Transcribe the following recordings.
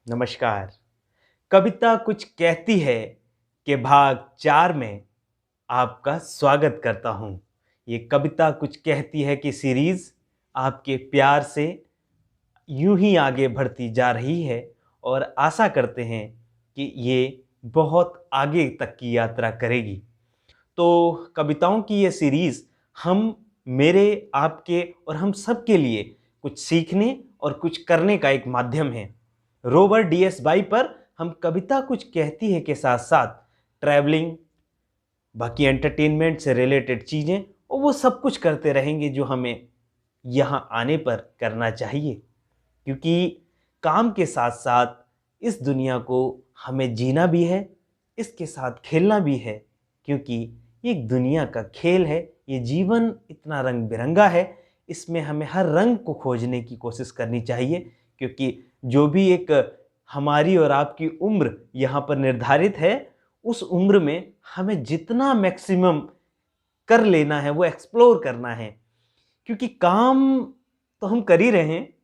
नमस्कार। कविता कुछ कहती है कि भाग 4 में आपका स्वागत करता हूँ। ये कविता कुछ कहती है कि सीरीज़ आपके प्यार से यूं ही आगे बढ़ती जा रही है और आशा करते हैं कि ये बहुत आगे तक की यात्रा करेगी। तो कविताओं की ये सीरीज़ हम मेरे, आपके और हम सब के लिए कुछ सीखने और कुछ करने का एक माध्यम है। रोवर DSY पर हम कविता कुछ कहती है के साथ-साथ ट्रैवलिंग, बाकी एंटरटेनमेंट से रिलेटेड चीज़ें और वो सब कुछ करते रहेंगे जो हमें यहाँ आने पर करना चाहिए। क्योंकि काम के साथ-साथ इस दुनिया को हमें जीना भी है, इसके साथ खेलना भी है, क्योंकि ये एक दुनिया का खेल है। ये जीवन इतना रंग-बिरंगा है, इसमें हमें हर रंग को खोजने की कोशिश करनी चाहिए, क्योंकि जो भी एक हमारी और आपकी उम्र यहाँ पर निर्धारित है, उस उम्र में हमें जितना मैक्सिमम कर लेना है, वो एक्सप्लोर करना है। क्योंकि काम तो हम कर ही रहे हैं,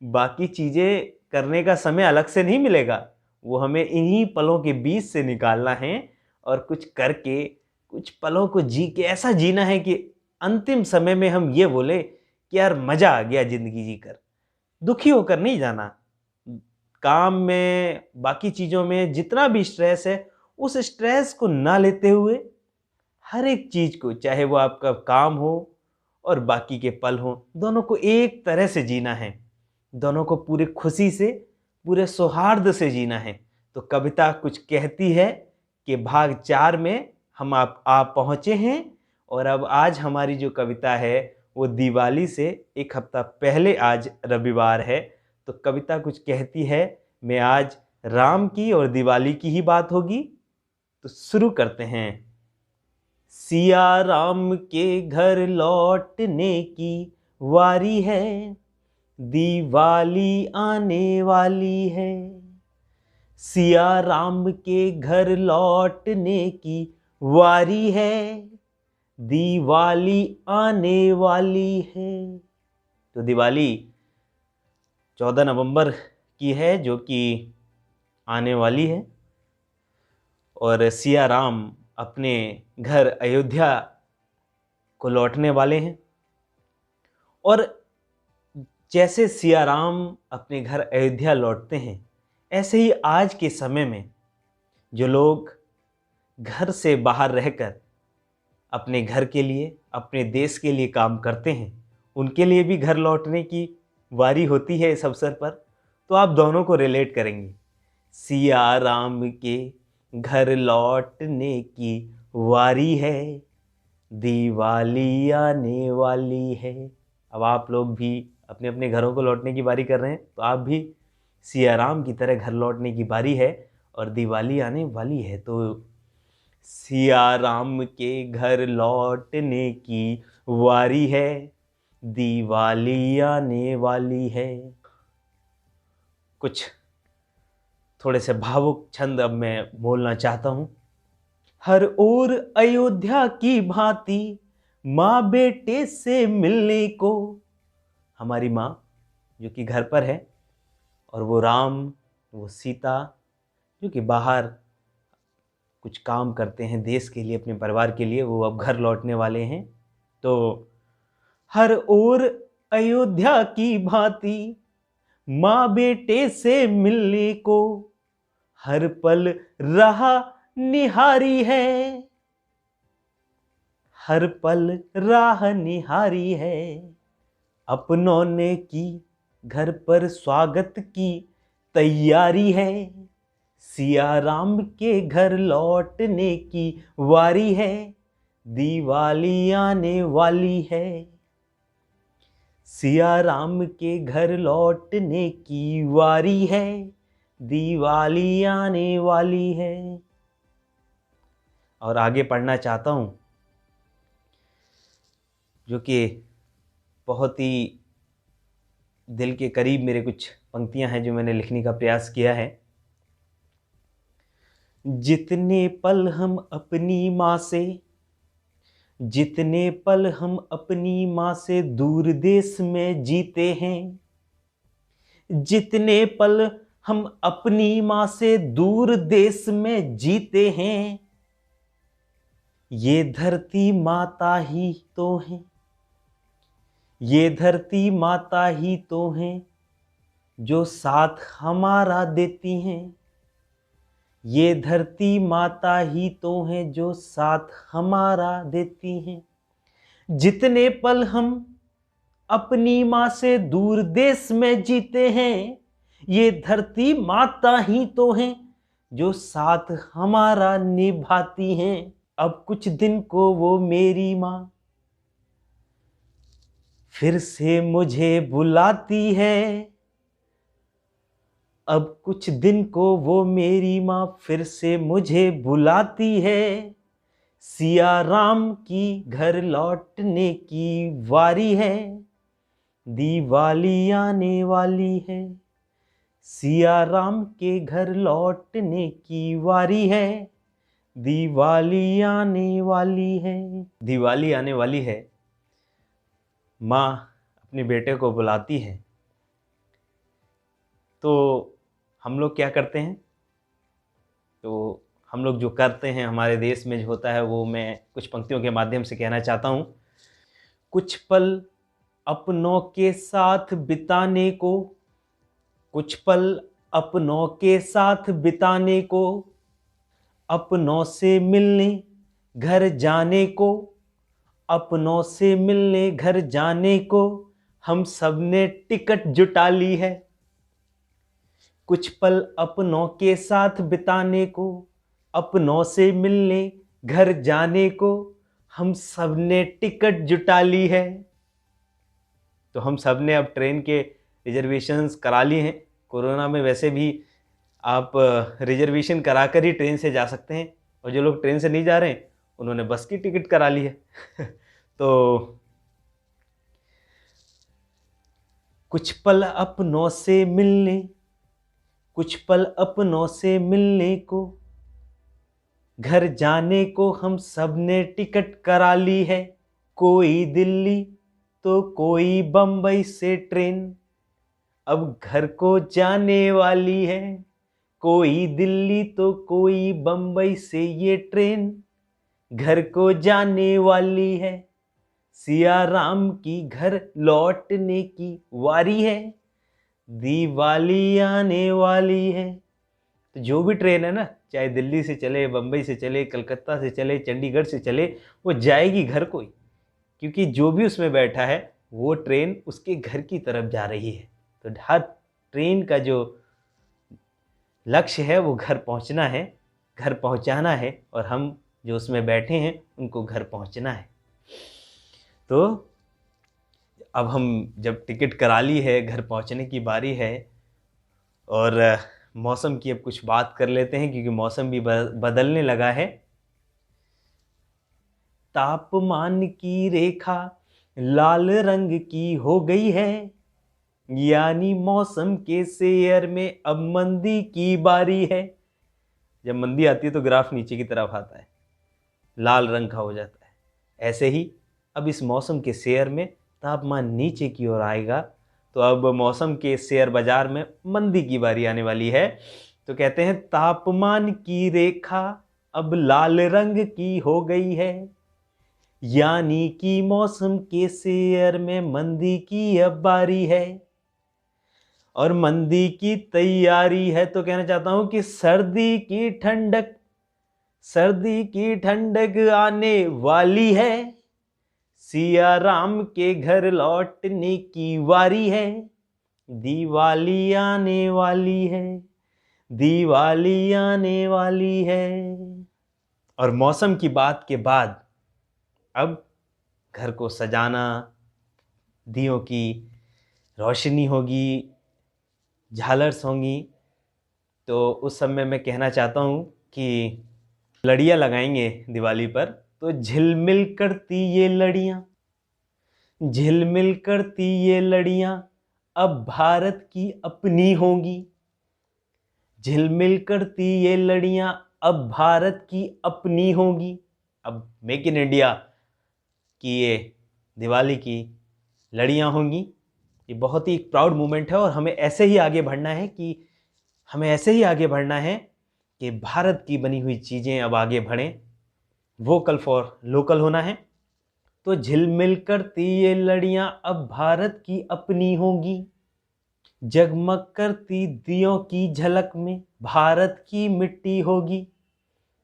बाकी चीज़ें करने का समय अलग से नहीं मिलेगा। वो हमें इन्हीं पलों के बीच से निकालना है और कुछ करके, कुछ पलों को जी के ऐसा जीना है कि अंतिम समय में हम ये बोले कि यार मज़ा आ गया ज़िंदगी जीकर। दुखी होकर नहीं जाना। काम में, बाकी चीज़ों में जितना भी स्ट्रेस है, उस स्ट्रेस को ना लेते हुए हर एक चीज़ को, चाहे वो आपका काम हो और बाकी के पल हों, दोनों को एक तरह से जीना है। दोनों को पूरी खुशी से, पूरे सौहार्द से जीना है। तो कविता कुछ कहती है कि भाग 4 में हम आप पहुँचे हैं और अब आज हमारी जो कविता है वो दिवाली से 1 हफ्ता पहले आज रविवार है। तो कविता कुछ कहती है में आज राम की और दिवाली की ही बात होगी। तो शुरू करते हैं। सिया राम के घर लौटने की वारी है, दिवाली आने वाली है। सिया राम के घर लौटने की वारी है, दिवाली आने वाली है। तो दिवाली 14 नवंबर की है, जो कि आने वाली है। और सिया राम अपने घर अयोध्या को लौटने वाले हैं। और जैसे सिया राम अपने घर अयोध्या लौटते हैं, ऐसे ही आज के समय में जो लोग घर से बाहर रहकर अपने घर के लिए, अपने देश के लिए काम करते हैं, उनके लिए भी घर लौटने की वारी होती है इस अवसर पर। तो आप दोनों को रिलेट करेंगे। सिया राम के घर लौटने की वारी है, दिवाली आने वाली है। अब आप लोग भी अपने अपने घरों को लौटने की बारी कर रहे हैं, तो आप भी सिया राम की तरह घर लौटने की बारी है और दिवाली आने वाली है। तो सिया राम के घर लौटने की वारी है, दिवाली आने वाली है। कुछ थोड़े से भावुक छंद अब मैं बोलना चाहता हूँ। हर ओर अयोध्या की भांति माँ बेटे से मिलने को। हमारी माँ जो कि घर पर है, और वो राम, वो सीता जो कि बाहर कुछ काम करते हैं देश के लिए, अपने परिवार के लिए, वो अब घर लौटने वाले हैं। तो हर ओर अयोध्या की भांति माँ बेटे से मिलने को, हर पल राह निहारी है, हर पल राह निहारी है। अपनों ने की घर पर स्वागत की तैयारी है, सिया राम के घर लौटने की वारी है, दिवाली आने वाली है। सिया राम के घर लौटने की वारी है, दिवाली आने वाली है। और आगे पढ़ना चाहता हूँ, जो कि बहुत ही दिल के करीब मेरे कुछ पंक्तियां हैं जो मैंने लिखने का प्रयास किया है। जितने पल हम अपनी माँ से, जितने पल हम अपनी माँ से दूर देश में जीते हैं, जितने पल हम अपनी माँ से दूर देश में जीते हैं। ये धरती माता ही तो है, ये धरती माता ही तो है जो साथ हमारा देती हैं। ये धरती माता ही तो है जो साथ हमारा देती हैं। जितने पल हम अपनी माँ से दूर देश में जीते हैं, ये धरती माता ही तो है जो साथ हमारा निभाती हैं। अब कुछ दिन को वो मेरी माँ फिर से मुझे बुलाती है। अब कुछ दिन को वो मेरी माँ फिर से मुझे बुलाती है। सिया राम की घर लौटने की वारी है, दिवाली आने वाली है। सिया राम के घर लौटने की वारी है, दिवाली आने वाली है। दिवाली आने वाली है। माँ अपने बेटे को बुलाती है। तो हम लोग क्या करते हैं? तो हम लोग जो करते हैं हमारे देश में जो होता है वो मैं कुछ पंक्तियों के माध्यम से कहना चाहता हूँ। कुछ पल अपनों के साथ बिताने को, कुछ पल अपनों के साथ बिताने को, अपनों से मिलने घर जाने को, अपनों से मिलने घर जाने को हम सब ने टिकट जुटा ली है। कुछ पल अपनों के साथ बिताने को, अपनों से मिलने घर जाने को हम सब ने टिकट जुटा ली है। तो हम सब ने अब ट्रेन के रिजर्वेशंस करा लिए हैं। कोरोना में वैसे भी आप रिजर्वेशन करा कर ही ट्रेन से जा सकते हैं, और जो लोग ट्रेन से नहीं जा रहे हैं उन्होंने बस की टिकट करा ली है। तो कुछ पल अपनों से मिलने, कुछ पल अपनों से मिलने को, घर जाने को हम सब ने टिकट करा ली है। कोई दिल्ली तो कोई बम्बई से ट्रेन अब घर को जाने वाली है। कोई दिल्ली तो कोई बम्बई से ये ट्रेन घर को जाने वाली है। सिया राम की घर लौटने की वारी है, दिवाली आने वाली है। तो जो भी ट्रेन है ना, चाहे दिल्ली से चले, बम्बई से चले, कलकत्ता से चले, चंडीगढ़ से चले, वो जाएगी घर को ही, क्योंकि जो भी उसमें बैठा है वो ट्रेन उसके घर की तरफ जा रही है। तो हर ट्रेन का जो लक्ष्य है वो घर पहुंचना है, घर पहुंचाना है, और हम जो उसमें बैठे हैं उनको घर पहुंचना है। तो अब हम जब टिकट करा ली है, घर पहुंचने की बारी है। और मौसम की अब कुछ बात कर लेते हैं, क्योंकि मौसम भी बदलने लगा है। तापमान की रेखा लाल रंग की हो गई है, यानी मौसम के शेयर में अब मंदी की बारी है। जब मंदी आती है तो ग्राफ नीचे की तरफ आता है, लाल रंग का हो जाता है। ऐसे ही अब इस मौसम के शेयर में तापमान नीचे की ओर आएगा, तो अब मौसम के शेयर बाजार में मंदी की बारी आने वाली है। तो कहते हैं तापमान की रेखा अब लाल रंग की हो गई है, यानी कि मौसम के शेयर में मंदी की अब बारी है, और मंदी की तैयारी है। तो कहना चाहता हूं कि सर्दी की ठंडक, सर्दी की ठंडक आने वाली है। सिया राम के घर लौटने की वारी है, दिवाली आने वाली है, दिवाली आने वाली है। और मौसम की बात के बाद अब घर को सजाना, दियों की रोशनी होगी, झालर्स होंगी। तो उस समय मैं कहना चाहता हूँ कि लड़ियाँ लगाएंगे दिवाली पर, तो झिलमिल करती ये लड़ियाँ, झिलमिल करती ये लड़ियाँ अब भारत की अपनी होंगी। झिलमिल करती ये लड़ियाँ अब भारत की अपनी होंगी। अब मेक इन इंडिया की ये दिवाली की लड़ियाँ होंगी। ये बहुत ही प्राउड मोमेंट है, और हमें ऐसे ही आगे बढ़ना है कि हमें ऐसे ही आगे बढ़ना है कि भारत की बनी हुई चीज़ें अब आगे बढ़ें, वोकल फॉर लोकल होना है। तो झिलमिल करती ये लड़ियां अब भारत की अपनी होंगी, जगमग करती दियों की झलक में भारत की मिट्टी होगी,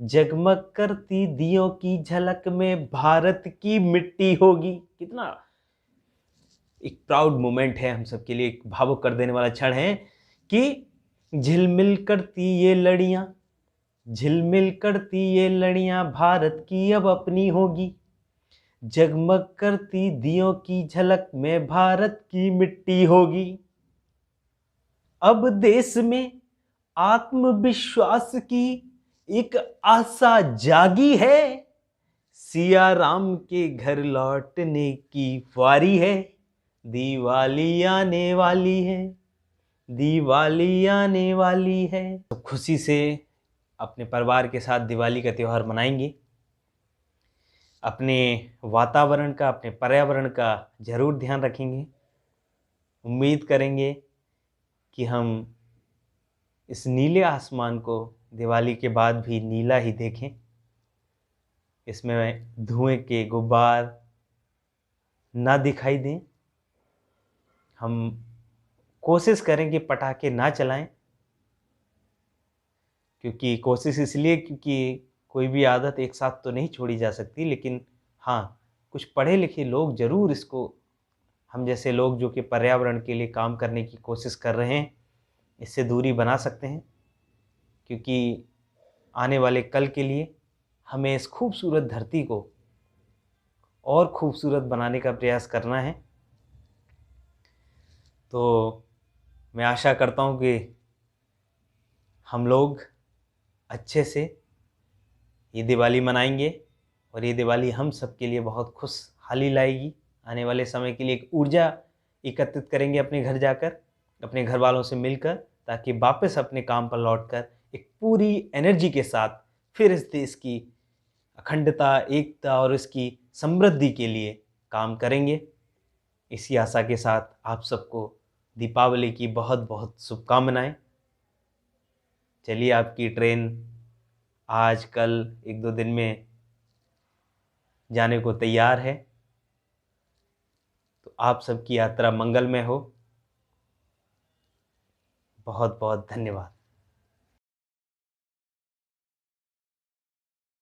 जगमग करती दियों की झलक में भारत की मिट्टी होगी। कितना एक प्राउड मोमेंट है हम सबके लिए, एक भावुक कर देने वाला क्षण है कि झिलमिल करती ये लड़ियां, झिलमिल करती ये लड़ियां भारत की अब अपनी होगी, जगमग करती दियों की झलक में भारत की मिट्टी होगी। अब देश में आत्मविश्वास की एक आशा जागी है, सिया राम के घर लौटने की वारी है, दिवाली आने वाली है, दिवाली आने वाली है। तो खुशी से अपने परिवार के साथ दिवाली का त्यौहार मनाएंगे। अपने वातावरण का, अपने पर्यावरण का जरूर ध्यान रखेंगे। उम्मीद करेंगे कि हम इस नीले आसमान को दिवाली के बाद भी नीला ही देखें, इसमें धुएं के गुब्बार ना दिखाई दें। हम कोशिश करें कि पटाखे ना चलाएं, क्योंकि कोशिश इसलिए क्योंकि कोई भी आदत एक साथ तो नहीं छोड़ी जा सकती, लेकिन हाँ, कुछ पढ़े लिखे लोग ज़रूर इसको, हम जैसे लोग जो कि पर्यावरण के लिए काम करने की कोशिश कर रहे हैं, इससे दूरी बना सकते हैं। क्योंकि आने वाले कल के लिए हमें इस खूबसूरत धरती को और खूबसूरत बनाने का प्रयास करना है। तो मैं आशा करता हूँ कि हम लोग अच्छे से ये दिवाली मनाएंगे और ये दिवाली हम सब के लिए बहुत खुशहाली लाएगी। आने वाले समय के लिए एक ऊर्जा एकत्रित करेंगे अपने घर जाकर, अपने घर वालों से मिलकर, ताकि वापस अपने काम पर लौटकर एक पूरी एनर्जी के साथ फिर इस देश की अखंडता, एकता और इसकी समृद्धि के लिए काम करेंगे। इसी आशा के साथ आप सबको दीपावली की बहुत बहुत शुभकामनाएं। चलिए, आपकी ट्रेन आज कल एक दो दिन में जाने को तैयार है। तो आप सबकी यात्रा मंगलमय हो। बहुत बहुत धन्यवाद।